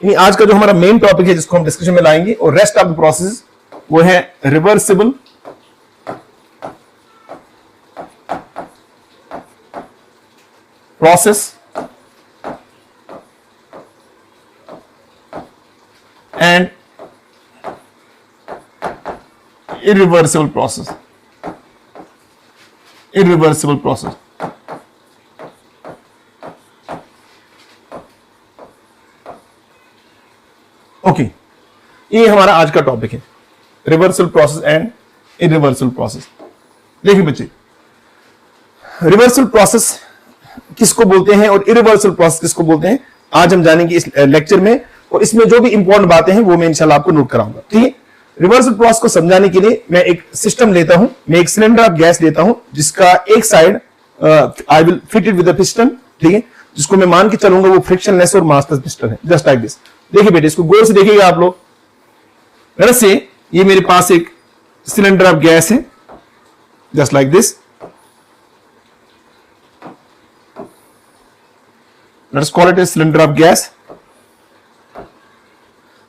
आज का जो हमारा मेन टॉपिक है जिसको हम डिस्कशन में लाएंगे और रेस्ट ऑफ द प्रोसेस वो है reversible process and irreversible process. Irreversible process. Okay, ये हमारा आज का टॉपिक है, रिवर्सल प्रोसेस एंड इरिवर्सल प्रोसेस। देखिए बच्चे, रिवर्सल प्रोसेस किसको बोलते हैं और इरिवर्सल प्रोसेस किसको बोलते हैं, आज हम जानेंगे इस लेक्चर में। और इसमें जो भी इंपॉर्टेंट बातें हैं वो मैं इंशाल्लाह आपको नोट कराऊंगा। ठीक है, रिवर्सल प्रोसेस को समझाने के लिए मैं एक सिस्टम लेता हूं, मैं एक सिलेंडर ऑफ गैस लेता हूं जिसका एक side I will fit it with a piston. ठीक है, जिसको मैं मान के चलूंगा वो फ्रिक्शनलेस और मासलेस पिस्टन है, जस्ट लाइक दिस। देखिए बेटे, इसको गौर से देखिएगा आप लोग। वैसे ये मेरे पास एक सिलेंडर ऑफ गैस है, just like this. Let's call it a cylinder of gas.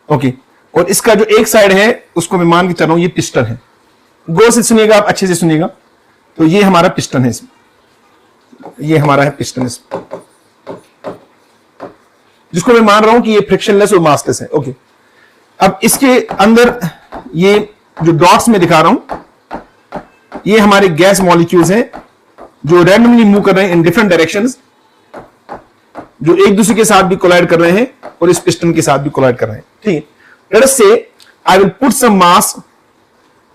Okay, और इसका जो एक साइड है उसको मैं मान के चल रहा हूं ये पिस्टन है। गौर से सुनिएगा, आप अच्छे से सुनिएगा। तो ये हमारा पिस्टन है, इसमें ये हमारा है पिस्टन, जिसको मैं मान रहा हूं कि ये फ्रिक्शनलेस और मासलेस है। ओके, अब इसके अंदर ये जो डॉट्स में दिखा रहा हूं ये हमारे गैस मॉलिक्यूल्स हैं जो रैंडमली मूव कर रहे हैं इन डिफरेंट डायरेक्शंस, जो एक दूसरे के साथ भी कोलाइड कर रहे हैं और इस पिस्टन के साथ भी कोलाइड कर रहे हैं। ठीक है, let us say I will put some mass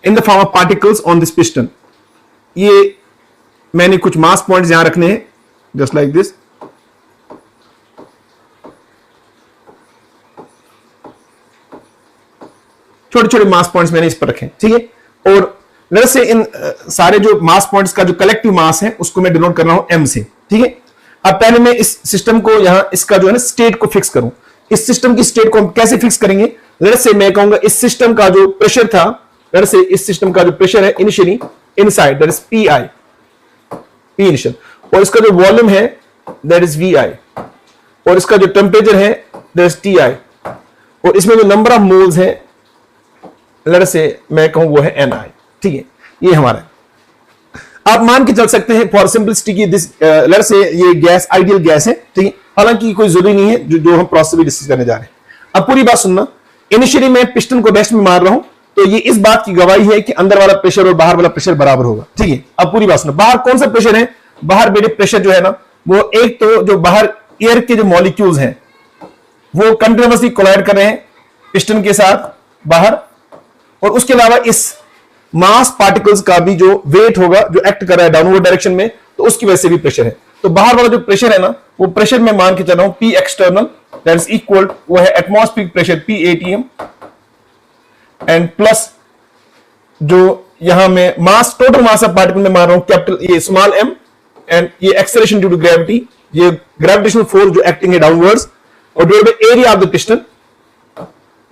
in the form of particles on this piston. ये मैंने कुछ मास पॉइंट्स यहां रखने हैं, जस्ट लाइक दिस। छोटे छोटे मास पॉइंट्स मैंने इस पर रखे, ठीक है। और let us say इन सारे जो मास पॉइंट्स का जो कलेक्टिव मास है उसको मैं डिनोट कर रहा हूं m से। ठीक है, अब पहले मैं इस सिस्टम को यहां इसका जो है ना स्टेट को फिक्स करूं। इस सिस्टम की स्टेट को हम कैसे फिक्स करेंगे? लेट्स से मैं कहूंगा इस सिस्टम का जो प्रेशर था, लेट्स से इस सिस्टम का जो प्रेशर है initially inside, that is P initial, और इसका जो वॉल्यूम है दैट इज वी आई, और इसका जो टेम्परेचर है दैट इज टी आई, और इसमें जो नंबर ऑफ मोल्स है लेट्स से मैं कहूं वो है एन आई। ठीक है, ये हमारा है। आप मान के चल सकते हैं फॉर सिंपलिसिटी की दिस लेट्स से ये गैस आइडियल गैस है। ठीक है, हालांकि कोई जरूरी नहीं है जो हम प्रोसेस भी डिस्कस करने जा रहे हैं। अब पूरी बात सुनना। इनिशियली मैं पिस्टन को रेस्ट में मार रहा हूं तो ये इस बात की गवाही है कि अंदर वाला प्रेशर और बाहर वाला प्रेशर बराबर होगा। ठीक है, अब पूरी बात सुनो। बाहर कौन सा प्रेशर है? बाहर बेटे प्रेशर जो है ना वो एक तो जो बाहर एयर के जो मॉलिक्यूल्स हैं वो कंटिन्यूअसली कोलाइड कर रहे हैं पिस्टन के साथ बाहर, और उसके अलावा इस मास पार्टिकल्स का भी जो वेट होगा जो एक्ट कर रहा है डाउनवर्ड डायरेक्शन में, तो उसकी वजह से भी प्रेशर है। तो बाहर वाला जो प्रेशर है ना वो प्रेशर में मान के चल रहा हूं P external that is equal, वो है atmospheric pressure P ATM, and plus जो यहां में mass total mass of particle में मान रहा हूं कैपिटल ये स्मॉल एम, एंड ये एक्सेलरेशन ड्यू टू ग्रेविटी, ये ग्रेविटेशनल फोर्स जो एक्टिंग है डाउनवर्ड्स, और divide by area of the piston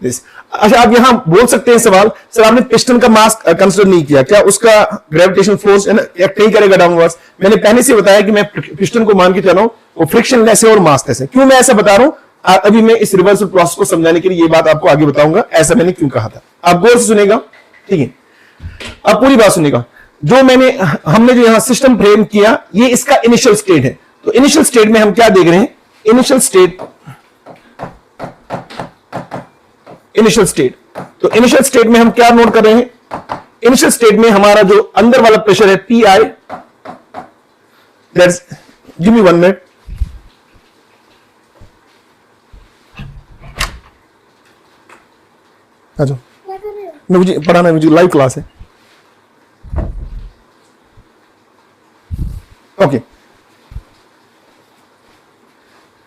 this. अच्छा, आप यहां बोल सकते हैं सवाल, सर आपने पिस्टन का मास कंसीडर नहीं किया, क्या उसका ग्रेविटेशनल फोर्स एक्ट नहीं करेगा डाउनवर्ड्स? मैंने पहले से बताया कि मैं पिस्टन को मान के चला हूं वो फ्रिक्शनलेस है और मासलेस है। क्यों मैं ऐसा बता रहा हूं? अभी मैं इस रिवर्सल प्रोसेस को समझाने के लिए ये बात आपको आगे बताऊंगा, ऐसा मैंने क्यों कहा था। आप गौर से सुनेगा, ठीक है। अब पूरी बात सुनेगा। जो हमने जो यहां सिस्टम फ्रेम किया ये इसका इनिशियल स्टेट है। तो इनिशियल स्टेट में हम क्या देख रहे हैं? इनिशियल स्टेट तो इनिशियल स्टेट में हम क्या नोट कर रहे हैं? इनिशियल स्टेट में हमारा जो अंदर वाला प्रेशर है P I, that's give me 1 minute. अच्छा, मुझे पढ़ाना है, मुझे लाइव क्लास है। ओके,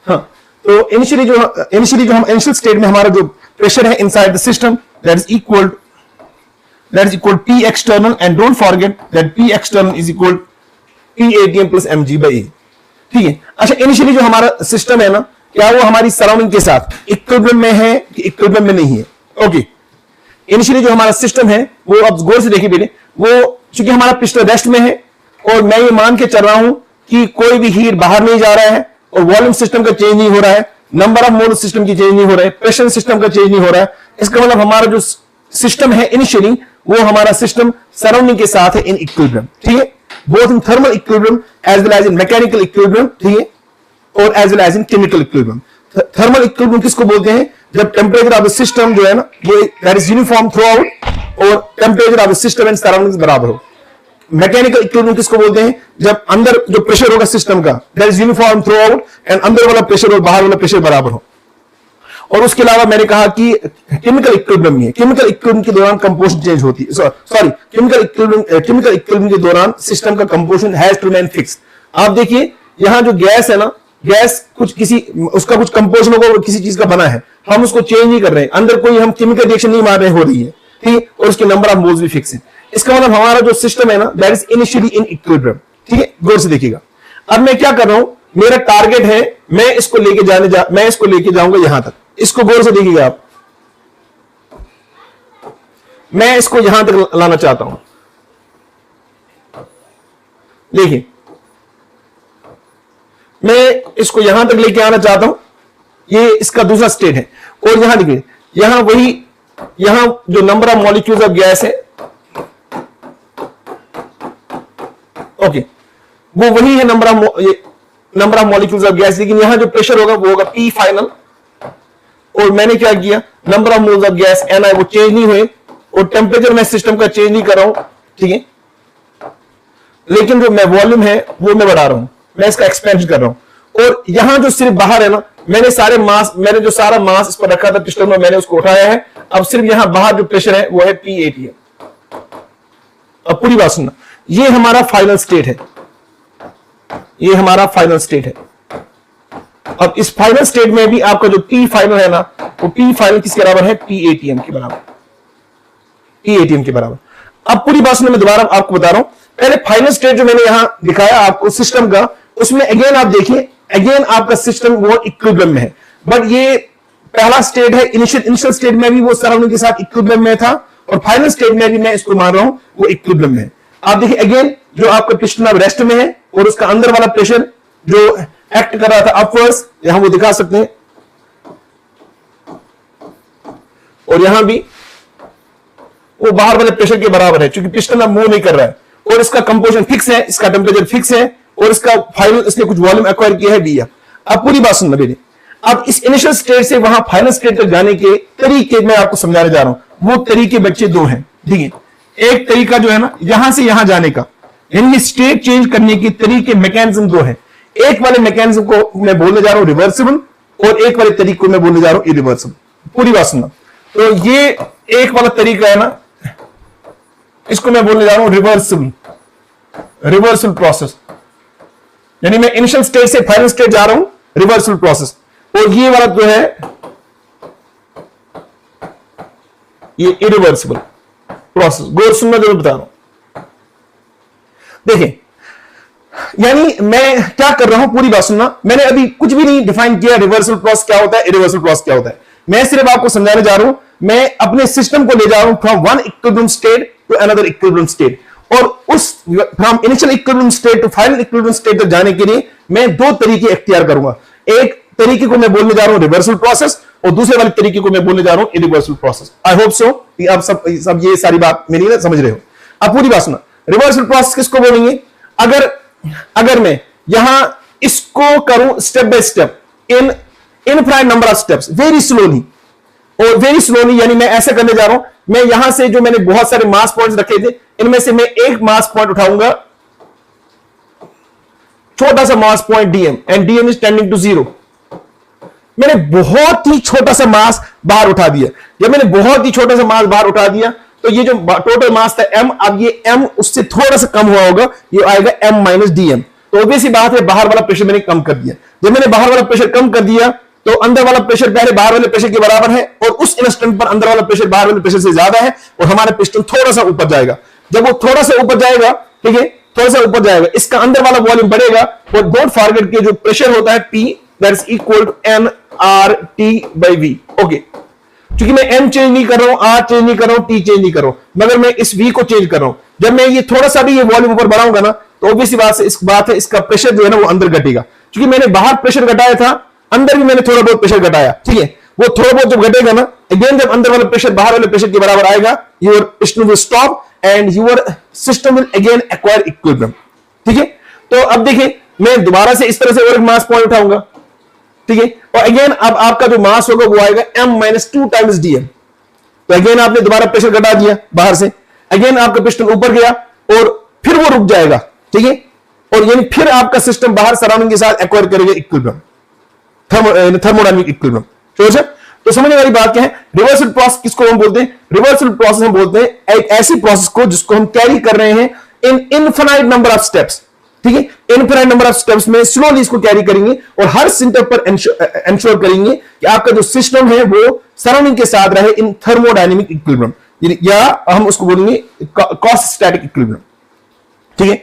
हाँ, तो इनिशियली जो हम इनिशियल स्टेट में हमारा जो प्रेशर है inside the system that is equal p external, and don't forget that p external is equal p ATM plus m g by a. ठीक है। अच्छा, इनिशियली जो हमारा सिस्टम है ना, क्या वो हमारी सराउंडिंग के साथ इक्विलिब्रियम में है कि इक्विलिब्रियम में नहीं है? ओके, इनिशियली जो हमारा सिस्टम है वो, अब गौर से देखिए बेटे, वो चूंकि हमारा पिस्टन रेस्ट में है और मैं ये मान के चल रहा हूं कि कोई भी हीट बाहर नहीं जा रहा है और वॉल्यूम सिस्टम का चेंज नहीं हो रहा है, नंबर ऑफ मोल सिस्टम की चेंज नहीं हो रहा है, प्रेशर सिस्टम का चेंज नहीं हो रहा है। इसका मतलब हमारा जो सिस्टम है इनिशियली, वो हमारा सिस्टम सराउंडिंग के साथ है इन इक्विलिब्रियम, ठीक है, both in thermal equilibrium as well as in mechanical equilibrium, ठीक है, और as well as in chemical equilibrium. Thermal equilibrium किसको बोलते हैं? जब टेम्परेचर ऑफ द सिस्टम जो है ना वो that is uniform throughout और temperature of the system and surroundings बराबर हो। मैकेनिकल इक्विलिब्रियम किसको बोलते हैं? जब अंदर जो प्रेशर होगा सिस्टम का that is uniform through out and अंदर वाला प्रेशर और बाहर वाला प्रेशर बराबर हो। और उसके अलावा मैंने कहा कि केमिकल इक्विलिब्रियम में, केमिकल इक्विलिब्रियम के दौरान कंपोजिशन चेंज होती है, सॉरी केमिकल इक्विलिब्रियम के दौरान सिस्टम का composition has to remain fixed. आप देखिए यहां जो गैस है ना, गैस कुछ किसी उसका कुछ कंपोजिशन होगा, किसी चीज का बना है, हम उसको चेंज नहीं कर रहे हैं, अंदर कोई हम केमिकल रिएक्शन नहीं मार रहे हो रही है, ठीक, और उसके नंबर ऑफ मोल्स भी फिक्स है। इसका मतलब हमारा जो सिस्टम है ना that is initially in equilibrium, ठीक है, गौर से देखिएगा। अब मैं क्या कर रहा हूं, मेरा टारगेट है मैं इसको लेके जाऊंगा यहां तक, इसको गौर से देखिएगा आप, मैं इसको यहां तक लाना चाहता हूं। देखिए मैं इसको यहां तक लेके आना चाहता हूं, ये इसका दूसरा स्टेट है। और यहां देखिए, यहां जो number of molecules of gas है, ओके, वो वही है number of molecules of gas, लेकिन यहां जो प्रेशर होगा वो होगा P फाइनल। और मैंने क्या किया, number of moles of gas Ni वो चेंज नहीं हुए और टेम्परेचर मैं सिस्टम का चेंज नहीं कर रहा हूं, ठीक है, लेकिन जो मैं वॉल्यूम है वो मैं बढ़ा रहा हूं, मैं इसका एक्सपेंशन कर रहा हूं। और यहां जो सिर्फ बाहर है ना, मैंने जो सारा मास इस पर रखा था पिस्टन में, मैंने उसको उठाया है। अब सिर्फ यहां बाहर जो प्रेशर है वो है P80। अब पूरी बात सुनना, ये हमारा फाइनल स्टेट है, ये हमारा फाइनल स्टेट है। अब इस फाइनल स्टेट में भी आपका जो P फाइनल है ना, वो P फाइनल किसके बराबर है? P80 के बराबर, P80 के बराबर। अब पूरी बात सुनना, मैं दोबारा आपको बता रहा हूं, पहले फाइनल स्टेट जो मैंने यहां दिखाया आपको सिस्टम का, उसमें अगेन आप देखिए, अगेन आपका सिस्टम वो इक्विलिब्रियम में है, बट ये पहला स्टेट है, इनिशियल स्टेट में भी वो सराउंडिंग के साथ इक्विलिब्रियम में था, और फाइनल स्टेट में भी मैं इसको मान रहा हूं वो इक्विलिब्रियम में है। आप देखिए अगेन जो आपका पिस्टन अब रेस्ट में है और उसका अंदर वाला प्रेशर जो एक्ट कर रहा था अपवर्ड्स, यहां वो दिखा सकते हैं, और यहां भी वो बाहर वाले प्रेशर के बराबर है, क्योंकि पिस्टन अब मूव नहीं कर रहा है और इसका कंपोजिशन फिक्स है, इसका टेम्परेचर फिक्स है और इसका फाइनल इसने कुछ वॉल्यूम एक्वायर किया है दिया। अब पूरी बात सुनना बेटे, अब इस इनिशियल स्टेट से वहां फाइनल स्टेट तक जाने के तरीके मैं आपको समझाने जा रहा हूं। वो तरीके बच्चे दो हैं, ठीक है, एक तरीका जो है ना यहां से यहां जाने का, यानी स्टेट चेंज करने के तरीके मैकेनिज्म दो है। एक वाले मैकेनिज्म को मैं बोलने जा रहा हूं रिवर्सिबल, और एक वाले तरीके को मैं बोलने जा रहा हूं इरिवर्सिबल। पूरी बात सुनना, तो ये एक वाला तरीका है ना, इसको मैं बोलने जा रहा हूं रिवर्सल प्रोसेस, यानी मैं इनिशियल स्टेट से फाइनल स्टेट जा रहा हूं, रिवर्सल प्रोसेस। और ये वाला जो है ये इरिवर्सिबल प्रोसेस। गौर सुनना जो बता रहा हूं, देखिए यानी मैं क्या कर रहा हूं, पूरी बात सुनना, मैंने अभी कुछ भी नहीं डिफाइन किया रिवर्सल प्रोसेस क्या होता है, इरिवर्सल प्रोसेस क्या होता है, मैं सिर्फ आपको समझाने जा रहा हूं। मैं अपने सिस्टम को ले जा रहा हूं from one equilibrium state to another equilibrium state, और उस from initial equilibrium state to final equilibrium state तक जाने के लिए मैं दो तरीके इख्तियार करूंगा। एक तरीके को मैं बोलने जा रहा हूं रिवर्सल प्रोसेस, और दूसरे वाले तरीके को मैं बोलने जा रहा हूं इरिवर्सल प्रोसेस। आई होप सो कि आप सब ये सारी बात मेरी ना समझ रहे हो। अब पूरी बात सुना, रिवर्सल प्रोसेस किसको बोलेंगे? अगर मैं यहां इसको करूं step by step in infinite number of steps, very slowly, और वेरी स्लोली, यानी मैं ऐसा करने जा रहा हूं, मैं यहां से जो मैंने बहुत सारे मास पॉइंट्स रखे थे, इनमें से मैं एक मास पॉइंट उठाऊंगा, छोटा सा mass point dm, and dm is tending to 0। मैंने बहुत ही छोटा सा मास बाहर उठा दिया। जब मैंने बहुत ही छोटा सा मास बाहर उठा दिया, तो ये जो टोटल मास था m, अब ये m उससे थोड़ा सा कम हुआ होगा, ये आएगा m माइनस dm। तो ऑब्वियस सी बात है, बाहर वाला प्रेशर मैंने कम कर दिया। जब मैंने बाहर वाला प्रेशर कम कर दिया, तो अंदर वाला प्रेशर पहले बाहर वाले प्रेशर के बराबर है, और उस इंस्टेंट पर अंदर वाला प्रेशर बाहर वाले प्रेशर से ज्यादा है, और हमारा पिस्टन थोड़ा सा ऊपर जाएगा। जब वो थोड़ा सा ऊपर जाएगा, ठीक है, थोड़ा सा ऊपर जाएगा, इसका अंदर वाला वॉल्यूम बढ़ेगा, और डोंट फॉरगेट के जो प्रेशर होता है P, that is equal to nRT/V। Okay, क्योंकि मैं m चेंज नहीं कर रहा हूं, r चेंज नहीं कर रहा हूं, t चेंज नहीं कर रहा हूं, मगर मैं इस v को चेंज कर रहा हूं। जब मैं ये थोड़ा सा भी ये वॉल्यूम ऊपर बढ़ाऊंगा ना, तो ऑब्वियस बात है, इसका प्रेशर जो है ना वो अंदर घटेगा, क्योंकि मैंने बाहर प्रेशर घटाया था, अंदर भी मैंने थोड़ा बहुत प्रेशर घटाया, ठीक है, वो थोड़ा बहुत जब घटेगा ना, अगेन जब अंदर वाला प्रेशर बाहर वाले प्रेशर के बराबर आएगा, your piston will stop and your system will again acquire equilibrium, ठीक है। तो अब देखिए मैं दोबारा से इस तरह से और एक मास पॉइंट उठाऊंगा, ठीक है, और अगेन अब आपका जो मास होगा वो आएगा m-2 टाइम्स dm। तो अगेन आपने दोबारा प्रेशर घटा दिया बाहर से, अगेन आपका पिस्टन ऊपर गया और फिर वो रुक जाएगा, ठीक है, और यानी फिर आपका सिस्टम बाहर सराउंडिंग के साथ एक्वायर करेगा इक्विलिब्रियम, थर्मोडायनामिक इक्विलिब्रियम। तो समझने वाली बात क्या है, रिवर्सल प्रोसेस किसको हम बोलते हैं? रिवर्सल प्रोसेस हम बोलते हैं एक ऐसी प्रोसेस को जिसको हम कैरी कर रहे हैं इन इनफिनाइट नंबर ऑफ स्टेप्स, ठीक है, इनफिनाइट नंबर ऑफ स्टेप्स में स्लोली इसको कैरी करेंगे और हर स्टेप पर इंश्योर करेंगे कि आपका जो सिस्टम है वो सराउंडिंग के साथ रहे इन थर्मोडायनेमिक इक्विलिब्रियम, या हम उसको बोलेंगे कॉस्ट स्टैटिक इक्विलिब्रियम, ठीक है।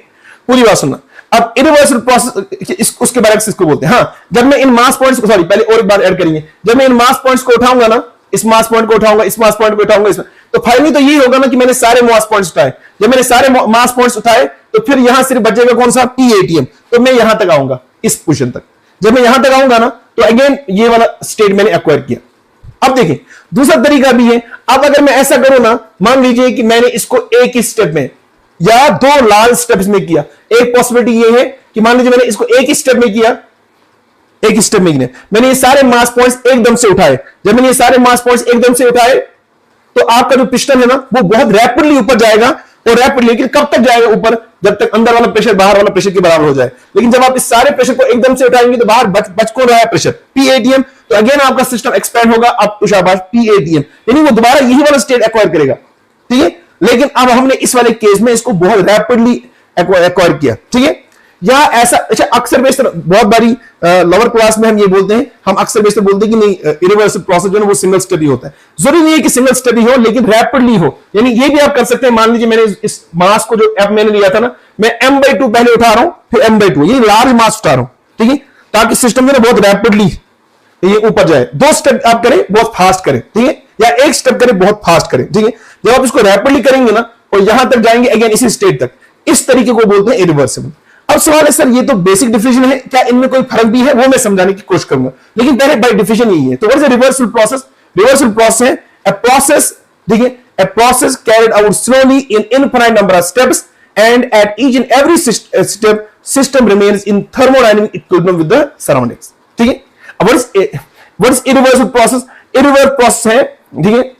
पूरी बात सुनना। अब इरिवर्सल प्रोसेस उसके बारे में इसको बोलते हैं। हाँ, जब मैं इन मास पॉइंट्स को, सॉरी पहले और एक बात ऐड करेंगे, जब मैं इन मास पॉइंट्स को उठाऊंगा ना, इस मास पॉइंट को उठाऊंगा, इस मास पॉइंट को उठाऊंगा, इसमें तो फाइनली तो यही होगा ना कि मैंने सारे मास पॉइंट्स उठाए। जब मैंने सारे मास पॉइंट्स उठाए तो फिर यहां सिर्फ बचेगा कौन सा? P-ATM। तो मैं यहां तक आऊंगा, इस पोजीशन तक। जब मैं यहां तक आऊंगा ना तो अगेन ये वाला स्टेट मैंने एक्वायर किया। अब देखिए दूसरा तरीका भी है। अब अगर मैं ऐसा करूं ना, मान लीजिए कि मैंने इसको एक ही स्टेप में या दो लार्ज स्टेप्स में किया। एक पॉसिबिलिटी ये है कि मान लीजिए मैंने इसको एक ही स्टेप में किया, एक ही स्टेप में किया, मैंने ये सारे मास पॉइंट्स एकदम से उठाए। जब मैंने ये सारे मास पॉइंट्स एकदम से उठाए तो आपका जो पिस्टन है ना वो बहुत रैपिडली ऊपर जाएगा, और रैपिडली, लेकिन कब तक जाएगा ऊपर? जब तक अंदर वाला प्रेशर बाहर वाला प्रेशर के बराबर हो जाए। लेकिन जब आप इस सारे प्रेशर को एकदम से उठाएंगे तो बाहर बच कौन रहा है? Pressure, P-ATM। तो अगेन आपका सिस्टम एक्सपैंड होगा, अब तो शाबाश P-ATM, यानी वो दोबारा यही वाला स्टेट एक्वायर करेगा, ठीक है। लेकिन अब हमने इस वाले केस में इसको बहुत रैपिडली एक्वायर किया, ठीक है। या ऐसा, अच्छा अक्सर बेशतर बहुत बारी लोअर क्लास में हम ये बोलते हैं, हम अक्सर बेशतर बोलते हैं कि नहीं, इरिवर्सल प्रोसेस जो है वो सिंगल स्टेप ही होता है। जरूरी नहीं है कि सिंगल स्टेप ही हो, लेकिन रैपिडली हो। यानी ये भी आप कर सकते हैं, मान लीजिए मैंने इस मास को जो एफ मैंने लिया था ना, मैं m/2 पहले उठा रहा हूं, फिर m/2, ये लार्ज मास उठा रहा हूं, ठीक है, ताकि सिस्टम में बहुत रैपिडली ये ऊपर जाए। दो स्टेप आप करें, बहुत फास्ट करें, ठीक है, या एक स्टेप करें, बहुत फास्ट करें, ठीक है। जब आप इसको रैपिडली करेंगे ना और यहां तक जाएंगे अगेन इसी स्टेट तक, इस तरीके को बोलते हैं इरिवर्सिबल। अब सवाल है सर ये तो बेसिक डिफिनेशन है, क्या इनमें कोई फर्क भी है? वो मैं समझाने की कोशिश करूंगा, लेकिन पहले बाय डिफिनेशन यही है। तो what is a reversal process? Reversal process है अ प्रोसेस, देखिए, a process carried out slowly in infinite number of steps and at each and every step system remains in thermodynamic equilibrium with the surroundings, ठीक है। अब what is इरिवर्सल process? इरिवर्सल process है, ठीक है,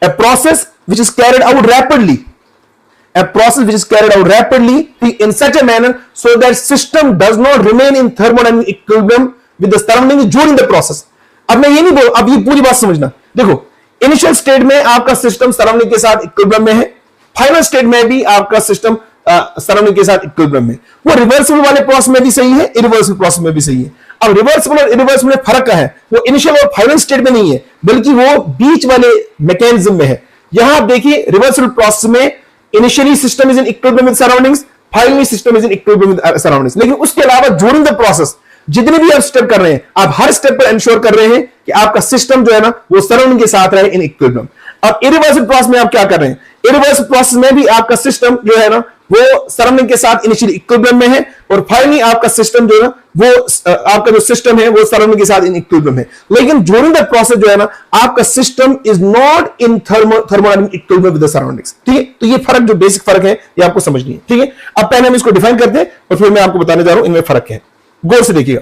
a process which is carried out rapidly, a process which is carried out rapidly in such a manner so that system does not remain in thermodynamic equilibrium with the surrounding during the process। अब मैं ये नहीं बोल, अब ये पूरी बात समझना। देखो, इनिशियल स्टेट में आपका सिस्टम सराउंडिंग के साथ इक्विलिब्रियम में है, फाइनल स्टेट में भी आपका सिस्टम सराउंडिंग के साथ इक्विलिब्रियम में। वो रिवर्सिबल वाले प्रोसेस में भी सही है, इरिवर्सिबल प्रोसेस में भी सही है। अब रिवर्सिबल और इरिवर्सिबल में फर्क क्या है? वो इनिशियल और फाइनल स्टेट में नहीं है, बल्कि वो बीच वाले मैकेनिज्म में है। यहां आप देखिए, रिवर्सिबल प्रोसेस में initially system is in equilibrium with surroundings, finally system is in equilibrium with surroundings. लेकिन उसके अलावा ड्यूरिंग द प्रोसेस जितने भी आप स्टेप कर रहे हैं, आप हर स्टेप पर इंश्योर कर रहे हैं कि आपका सिस्टम जो है ना वो सराउंडिंग के साथ रहे इन इक्विलिब्रियम। अब इरिवर्सिबल प्रोसेस में आप क्या कर रहे हैं? इरिवर्सिबल प्रोसेस में भी आपका सिस्टम जो है ना वो सराउंडिंग के साथ इनिशियली इक्विलिब्रियम में है, और फाइनली आपका सिस्टम जो है ना वो आपका जो सिस्टम है वो सराउंडिंग के साथ इन इक्विलिब्रियम है। लेकिन ड्यूरिंग द प्रोसेस जो है ना आपका system is not in thermodynamic equilibrium with the surroundings, ठीक है। तो ये फर्क, जो बेसिक फर्क है, ये आपको समझनी है, ठीक है। अब पहले हम इसको डिफाइन करते हैं और फिर मैं आपको बताने जा रहा हूं इनमें फर्क है। गौर से देखिएगा,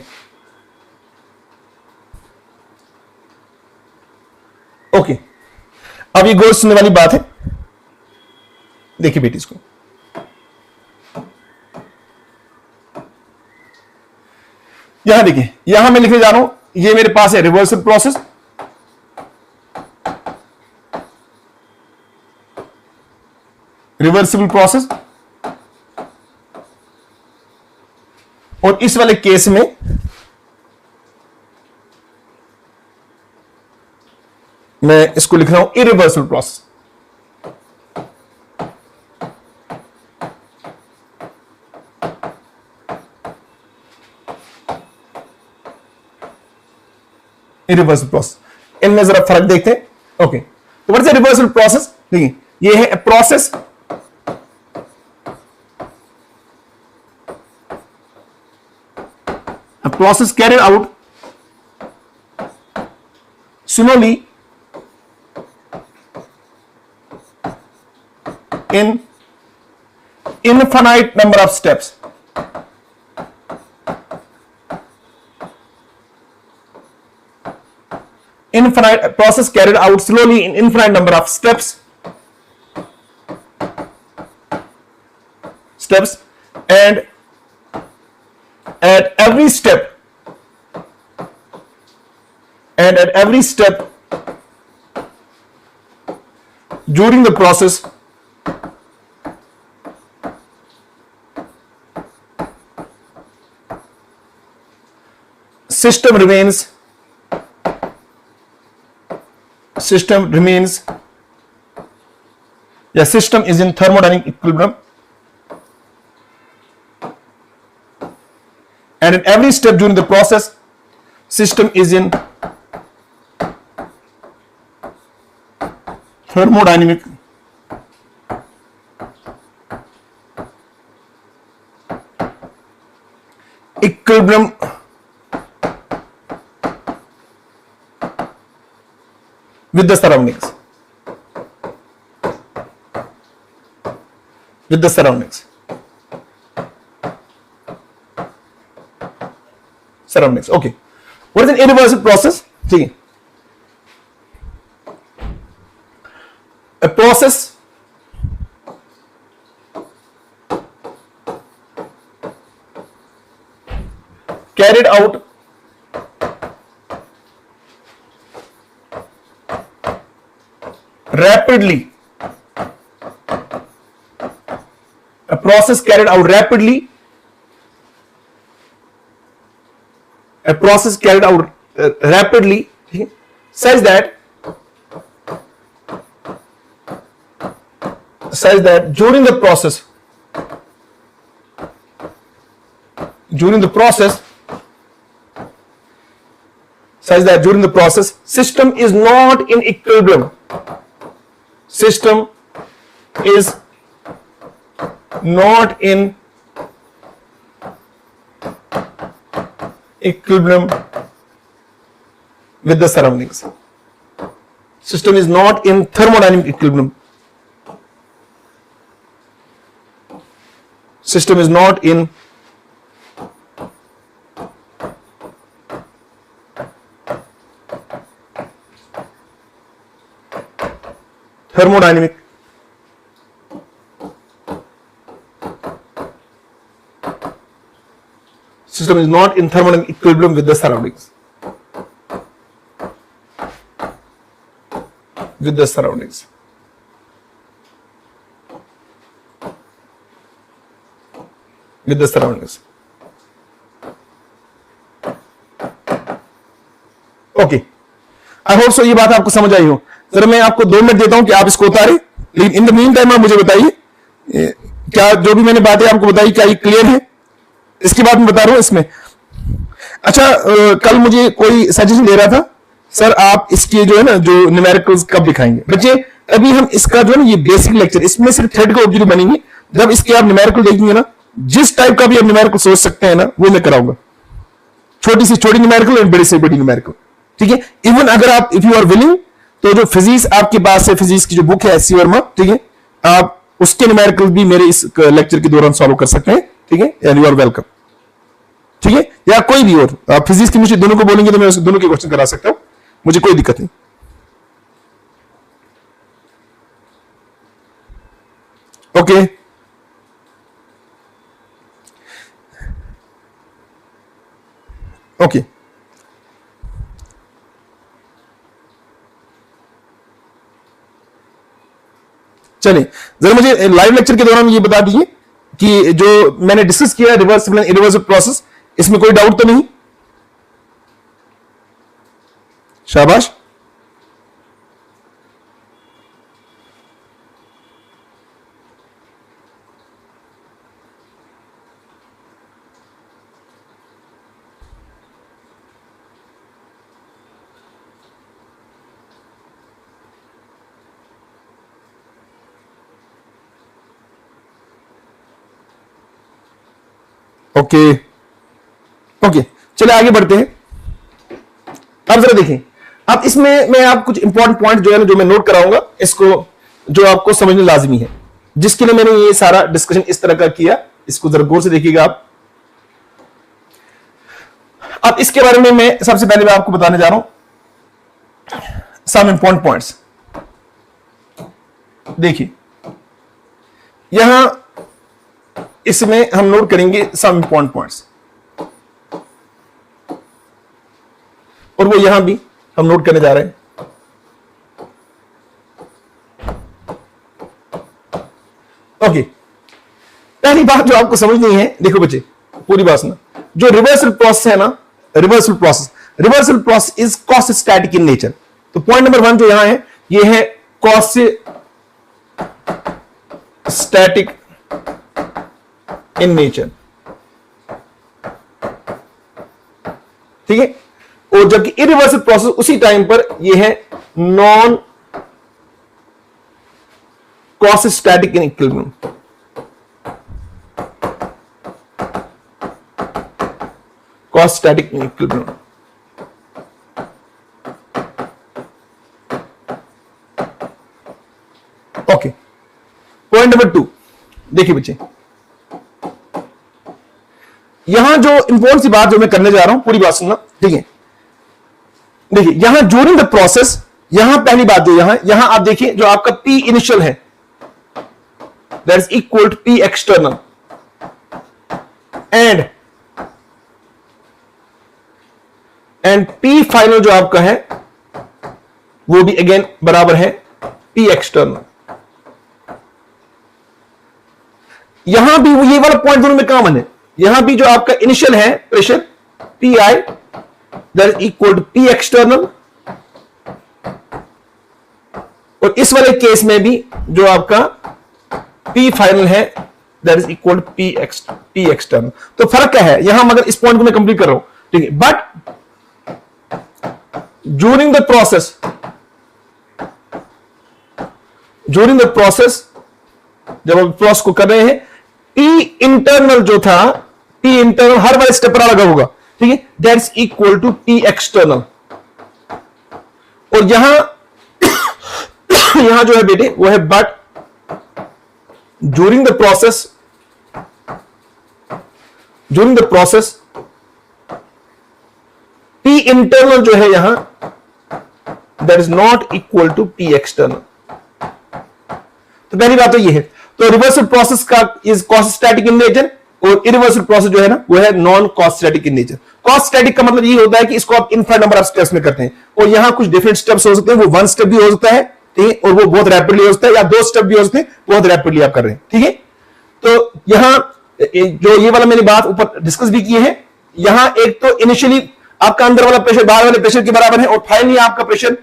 ओके। अब ये गौर सुनने वाली बात है, देखिए बेटी इसको, यहां देखिए, यहां मैं लिखने जा रहा हूं, ये मेरे पास है रिवर्सल प्रोसेस, रिवर्सिबल प्रोसेस, और इस वाले केस में मैं इसको लिख रहा हूं इरिवर्सिबल प्रोसेस। रिवर्सल प्रोसेस, इनमें जरा फर्क देखते हैं, ओके। तो what is a reversal process? देखिए, ये है process carried out slowly in infinite number of steps. Infinite process carried out slowly in infinite number of steps and at every step during the process system remains system is in thermodynamic equilibrium, and at every step during the process system is in thermodynamic equilibrium with the surroundings. Okay. What is an irreversible process? See, a process carried out rapidly, such that during the process system is not in equilibrium. System is not in equilibrium with the surroundings. System is not in thermodynamic equilibrium. System is not in thermodynamic equilibrium with the surroundings. Okay, I hope so ये बात आपको समझ आई हो। जरा मैं आपको 2 minute देता हूं कि आप इसको उतारें, लेकिन इन द मीन टाइम आप मुझे बताइए क्या जो भी मैंने बातें आपको बताई क्या ये क्लियर है? इसके बाद मैं बता रहा हूं इसमें। अच्छा, कल मुझे कोई सजेशन दे रहा था, सर आप इसके जो है ना जो न्यूमेरिकल्स कब दिखाएंगे? बच्चे अभी हम इसका जो है ना ये बेसिक लेक्चर, इसमें सिर्फ थ्योरेटिकल ऑब्जेक्टिव बनेंगे। जब इसके आप न्यूमेरिकल देखेंगे ना, जिस टाइप का भी आप न्यूमेरिकल सोच सकते हैं ना वो मैं कराऊंगा, छोटी से छोटी न्यूमेरिकल और बड़ी से बड़ी न्यूमेरिकल, ठीक है। इवन अगर आप इफ यू आर विलिंग तो जो फिजिक्स आपके पास है, फिजिक्स की जो बुक है एससी वर्मा, ठीक है, आप उसके न्यूमेरिकल भी मेरे इस लेक्चर के दौरान सॉल्व कर सकते हैं, ठीक है, एंड यू आर वेलकम, ठीक है। या कोई भी और आप फिजिक्स केमिस्ट्री दोनों को बोलेंगे तो मैं दोनों के क्वेश्चन करा सकता हूं, मुझे कोई दिक्कत नहीं। ओके, ओके, चलिए जरा मुझे लाइव लेक्चर के दौरान ये बता दीजिए कि जो मैंने डिस्कस किया रिवर्सिबल एंड इरिवर्सिबल प्रोसेस, इसमें कोई डाउट तो नहीं? शाबाश। ओके, ओके, चलिए आगे बढ़ते हैं। अब जरा देखें, अब इसमें मैं आप कुछ इंपॉर्टेंट पॉइंट जो है ना, जो मैं नोट कराऊंगा, इसको जो आपको समझना लाजमी है, जिसके लिए मैंने ये सारा डिस्कशन इस तरह का किया, इसको जरा गौर से देखिएगा आप। अब इसके बारे में मैं सबसे पहले मैं आपको बताने जा रहा हूं सम इंपॉर्टेंट पॉइंट्स। देखिए यहां इसमें हम नोट करेंगे सम इंपॉर्टेंट पॉइंट्स, और वो यहां भी हम नोट करने जा रहे हैं। ओके, पहली बात जो आपको समझनी है, देखो बच्चे पूरी बात सुना, जो रिवर्सल प्रोसेस है ना, reversal process is quasi static in nature. तो पॉइंट नंबर 1 जो यहां है, ये है कॉस्ट स्टैटिक इन नेचर, ठीक है। और जबकि इरिवर्सल प्रोसेस उसी टाइम पर ये है non quasi static in equilibrium. Cost static in equilibrium. Okay, point number 2 देखिए बच्चे, यहां जो इंपॉर्टेंट सी बात जो मैं करने जा रहा हूं, पूरी बात सुनना, ठीक है। देखिए यहां ड्यूरिंग द प्रोसेस, यहां पहली बात जो यहां आप देखिए, जो आपका P इनिशियल है that is equal to P external and P final जो आपका है वो भी अगेन बराबर है P एक्सटर्नल। यहां भी ये वाला पॉइंट दोनों में कॉमन है, यहां भी जो आपका इनिशियल है pressure Pi that is equal to P external, और इस वाले केस में भी जो आपका P फाइनल है that is equal to P external. तो फर्क क्या है यहां, मगर इस पॉइंट को मैं कंप्लीट कर रहा हूं, ठीक है। बट ड्यूरिंग द प्रोसेस जब हम प्रोसेस को कर रहे हैं, P इंटरनल जो था, P इंटरनल हर बार स्टेप पर अलग होगा, ठीक है, that is equal to P external. और यहां यहां जो है बेटे वो है but during the process P internal जो है यहां that is not equal to P external. तो पहली बात तो ये है, तो रिवर्सल प्रोसेस का is quasi static in nature, और इरिवर्सल प्रोसेस जो है ना वो है non quasi static in nature. Cost static का मतलब ये होता है कि इसको आप इनफाइनाइट नंबर ऑफ स्टेप्स में करते हैं, और यहां कुछ डिफरेंट स्टेप्स हो सकते हैं, वो 1 स्टेप भी हो सकता है, ठीक है, और वो बहुत रैपिडली हो सकता है, या 2 स्टेप भी हो सकते हैं, बहुत रैपिडली आप कर रहे हैं, ठीक है। तो यहां जो ये वाला मैंने बात ऊपर डिस्कस भी की है, यहां एक तो इनिशियली आपका अंदर वाला प्रेशर बाहर वाले प्रेशर के बराबर है, और फाइनली आपका प्रेशर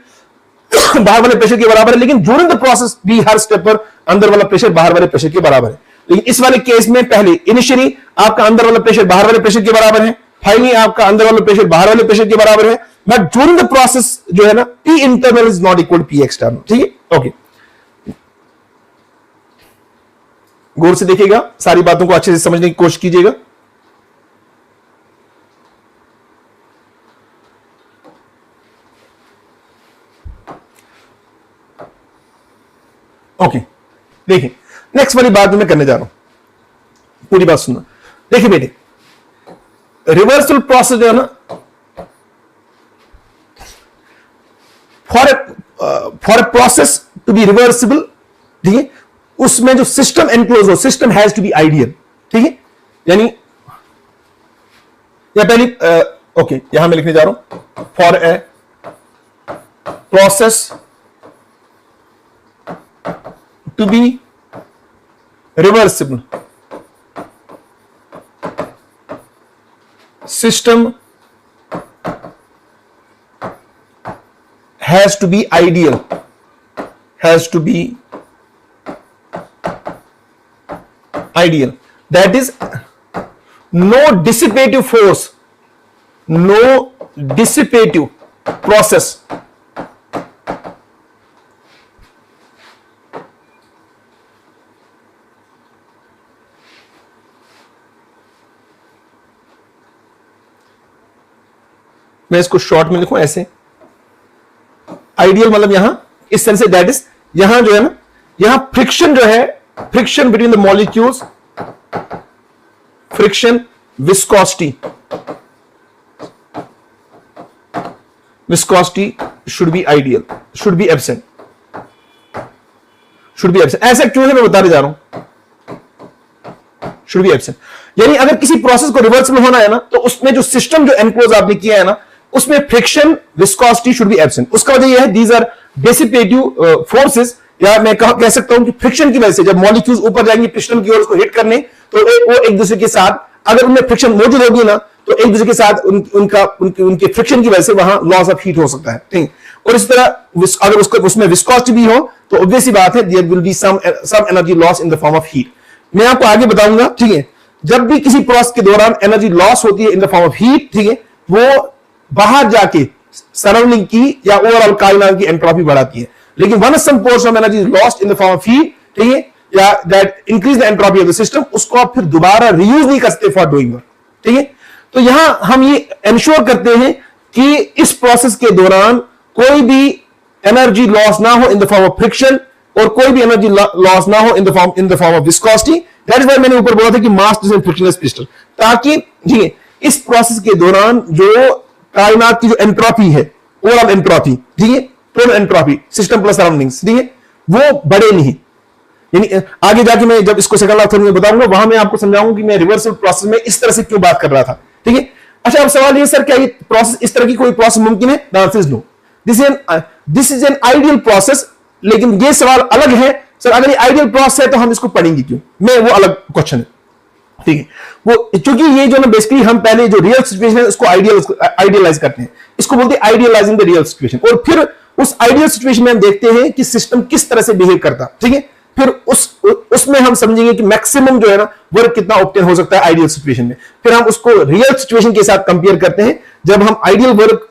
बाहर वाले प्रेशर के बराबर है, लेकिन ड्यूरिंग द प्रोसेस भी हर स्टेप पर अंदर वाला प्रेशर बाहर वाले प्रेशर के बराबर है। लेकिन इस वाले केस में पहले इनिशियली आपका अंदर वाला प्रेशर बाहर वाले प्रेशर के बराबर है, फाइनली आपका अंदर वाला प्रेशर बाहर वाले प्रेशर के बराबर है, बट ड्यूरिंग द प्रोसेस जो है ना P internal is not equal P external, ठीक है। ओके, गौर से देखिएगा, सारी बातों को अच्छे से समझने की कोशिश कीजिएगा। ओके, देखिए नेक्स्ट वाली बात जो मैं करने जा रहा हूं, पूरी बात सुनना। देखिए बेटे, रिवर्सल प्रोसेस जो है ना, for a process to be reversible, ठीक है, उसमें जो सिस्टम एनक्लोज हो, system has to be ideal, ठीक है। यानी या पहली ओके यहां मैं लिखने जा रहा हूं, for a process to be reversible, system has to be ideal, has to be ideal, that is no dissipative force, no dissipative process, मैं इसको शॉर्ट में लिखूं ऐसे, आइडियल मतलब यहां इस सेंस से, दैट इज यहां जो है ना, यहां फ्रिक्शन जो है, friction between the molecules, friction, viscosity, viscosity should be ideal, should be absent, should be absent. ऐसा क्यों है मैं बताने जा रहा हूं, शुड बी एब्सेंट। यानी अगर किसी प्रोसेस को रिवर्स में होना है ना, तो उसमें जो सिस्टम जो एनक्लोज आपने किया है ना, उसमें friction, viscosity should be absent. उसका वजह यह है, दीज आर डिसिपेटिव फोर्सेस, या मैं कह सकता हूं कि फ्रिक्शन की वजह से जब मॉलिक्यूल्स ऊपर जाएंगे पिस्टन की ओर उसको हिट करने, तो वो एक दूसरे के साथ, अगर उनमें फ्रिक्शन मौजूद होगी ना, तो एक दूसरे के साथ उनके फ्रिक्शन की वजह से वहां लॉस ऑफ हीट हो सकता है, ठीक। और इस तरह अगर उसमें विस्कोसिटी भी हो, तो ऑब्वियसली बात है, there will be some energy loss in the form of heat. मैं आपको आगे बताऊंगा, ठीक है। जब भी किसी प्रोसेस के दौरान एनर्जी लॉस होती है इन द फॉर्म ऑफ हीट, ठीक है, वो बाहर जाके सराउंडिंग की या ओवरऑल कायनात की एंट्रोपी बढ़ाती है। लेकिन one some portion of energy is lost in the form of heat, ठीक है, या that increase the entropy of the system, उसको आप फिर दोबारा रीयूज नहीं कर सकते फॉर डूइंग वर्क, ठीक है। तो यहां हम ये इंश्योर करते हैं कि इस प्रोसेस के दौरान कोई भी एनर्जी लॉस ना हो इन द फॉर्म ऑफ फ्रिक्शन, और कोई भी एनर्जी लॉस ना हो इन the form of viscosity. That is why मैंने ऊपर बोला था कि मास डिस्टेंस फ्रिक्शनलेस पिस्टन, ताकि ठीक है इस प्रोसेस के दौरान जो कायनात की जो एंट्रोपी है, ओवरऑल एंट्रोपी, ठीक है, total entropy system plus surroundings, ठीक है, वो बढ़े नहीं। यानी आगे जाके मैं जब इसको सेकंड ऑथर में बताऊंगा, वहां मैं आपको समझाऊंगा कि मैं रिवर्सल प्रोसेस में इस तरह से क्यों बात कर रहा था, ठीक है। अच्छा, अब सवाल ये सर, क्या ये प्रोसेस, इस तरह की कोई प्रोसेस मुमकिन है? The answer is no. This is an ideal process. लेकिन ये सवाल अलग है, सर अगर ये आइडियल प्रोसेस है तो हम इसको पढ़ेंगे क्यों? मैं वो अलग क्वेश्चन है, ठीक है। वो क्योंकि ये जो ना बेसिकली हम पहले जो रियल सिचुएशन है उसको आइडियलाइज करते हैं, इसको बोलते हैं आइडियलाइजिंग द रियल सिचुएशन। और फिर उस आइडियल सिचुएशन में हम देखते हैं कि सिस्टम किस तरह से बिहेव करता, ठीक है। फिर उसमें हम समझेंगे कि मैक्सिमम जो है ना वर्क कितना ऑब्टेन हो सकता है आइडियल सिचुएशन में। फिर हम उसको रियल सिचुएशन के साथ कंपेयर करते हैं। जब हम आइडियल वर्क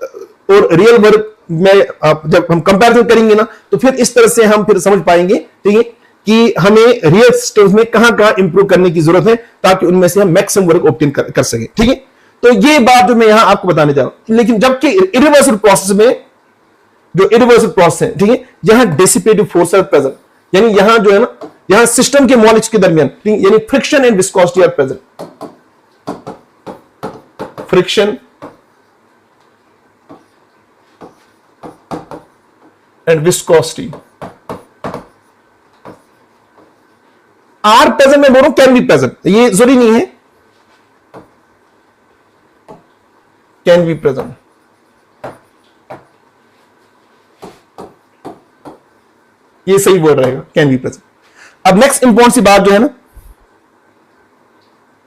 और रियल वर्क में जब हम कंपैरिजन करेंगे ना, तो फिर इस तरह से हम फिर समझ पाएंगे, ठीक है, कि हमें रियल सिस्टम्स में कहां इंप्रूव करने की जरूरत है, ताकि उनमें से हम मैक्सिमम वर्क ऑब्टेन कर सके, ठीक है। तो ये बात जो मैं यहां आपको बताने जा रहा हूं। लेकिन जबकि इरिवर्सल प्रोसेस में, जो इरिवर्सल प्रोसेस है, ठीक है, यहां डिसिपेटिव फोर्स आर प्रेजेंट, यानी यहां जो है ना, यहां सिस्टम के मॉलिक्यूल्स के दरमियान, यानी friction and viscosity are present, friction and viscosity are present. मैं बोल रहा हूं कैन बी प्रेजेंट, ये जरूरी नहीं है, कैन बी प्रेजेंट। ये सही वर्ड रहेगा, कैन बी प्रेजेंट। अब नेक्स्ट इंपॉर्टेंट सी बात जो है ना,